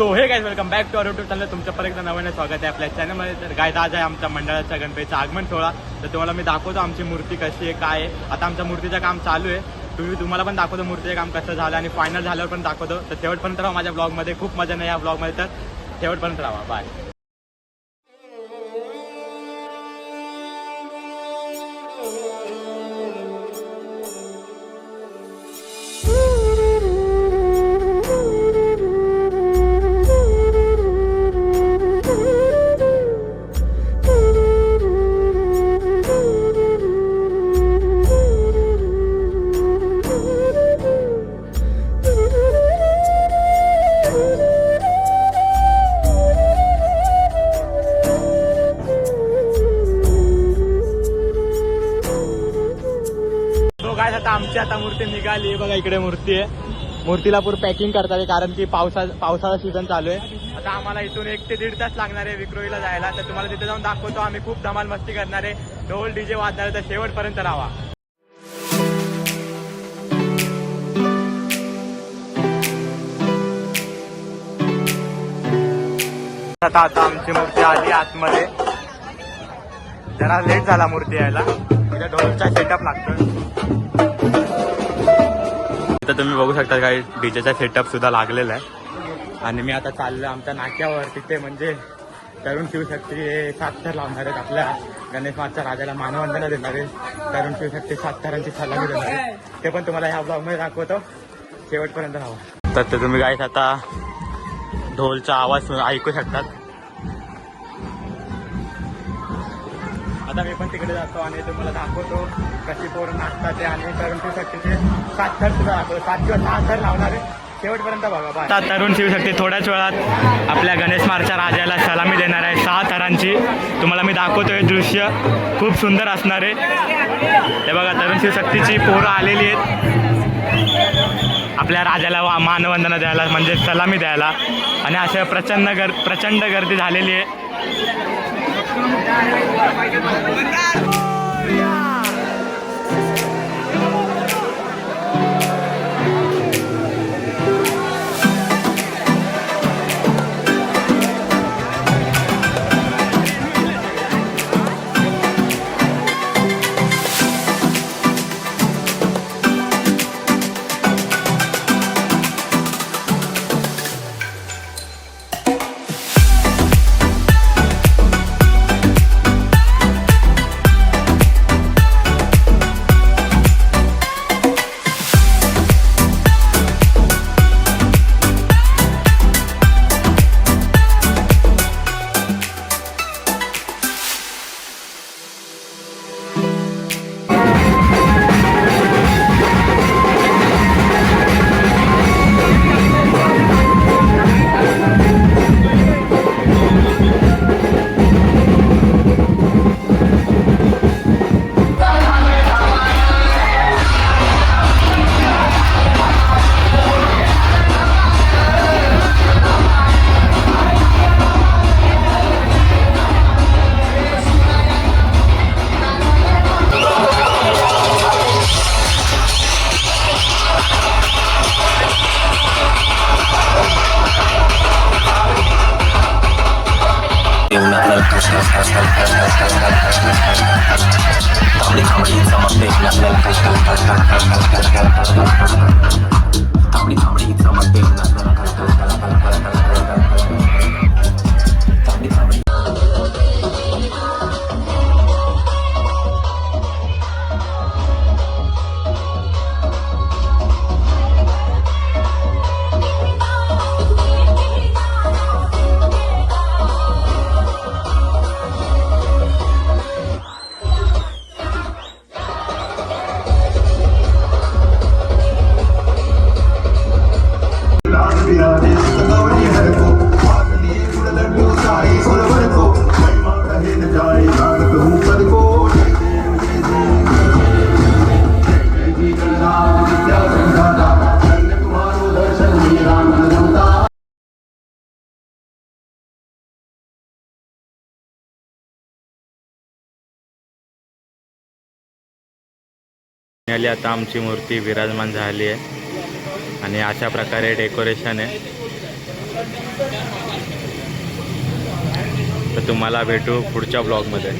So hey guys welcome back to our YouTube channel. तुमचं परत एकदा नव्याने स्वागत आहे आपल्या चॅनलमध्ये. तर गाईज आज आहे आमच्या मंडळाच्या गणपतीचा आगमन सोहळा. तर तुम्हाला मी दाखवतो आमची मूर्ती कशी आहे, काय आहे. आता आमच्या मूर्तीचं काम चालू आहे. तुम्हाला पण दाखवतो मूर्तीचं काम कसं झालं आणि फायनल झाल्यावर पण दाखवतो. तर शेवटपर्यंत राहा माझ्या ब्लॉगमध्ये. खूप मजा नाही या ब्लॉगमध्ये, तर शेवटपर्यंत राहा. बाय. आता आमची आता मूर्ती निघाली. बघा इकडे मूर्ती आहे. मूर्तीला पूर्ण पॅकिंग करतात आहे कारण की पावसाचा सीझन चालू आहे. आता आम्हाला इथून 1 ते 1.5 तास लागणार आहे विक्रोळीला जायला. तर तुम्हाला तिथे जाऊन दाखवतो. आम्ही खूप धमाल मस्ती करणार आहे. ढोल डीजे वाजणार आहे. तर शेवटपर्यंत राहा. आता आमची मूर्ती आली आतमध्ये. जरा लेट झाला मूर्ती यायला. तिथे ढोलचा सेटअप लागतो. तर तुम्ही बघू शकता काही डीजेचा सेटअप सुद्धा लागलेला आहे. आणि मी आता चाललो आमच्या नाक्यावर. तिथे म्हणजे तरुण शिवशक्ती हे 7 थर लावणार आहेत. आपल्या गणेश मातच्या राजाला मानवंदना देणार आहे. तरुण शिवशक्ती 7 थरांची सलामी देणार आहे. ते पण तुम्हाला ह्या ब्लॉगमध्ये दाखवतो. शेवटपर्यंत राहा. तर ते तुम्ही गाईस आता ढोलचा आवाज ऐकू शकतात. आता मी पण तिकडे जातो आणि तुम्हाला दाखवतो कशी पोरं नाचतात ते. आणि तरुण शिवशक्तीचे 7 थर सुद्धा दाखवतो. 7 किंवा 6 थर लावणार आहे. शेवटपर्यंत बघा. आता तरुण शिवशक्ती थोड्याच वेळात आपल्या गणेश मारच्या राजाला सलामी देणार आहे 6 थरांची. तुम्हाला मी दाखवतो हे दृश्य खूप सुंदर असणार आहे. हे बघा तरुण शिवशक्तीची पोरं आलेली आहेत आपल्या राजाला मानवंदना द्यायला म्हणजे सलामी द्यायला. आणि अशा प्रचंड गर्दी झालेली आहे. आता आमची मूर्ती विराजमान झाली आहे आणि अशा प्रकारे डेकोरेशन आहे. तर तुम्हाला भेटू पुढच्या ब्लॉगमध्ये.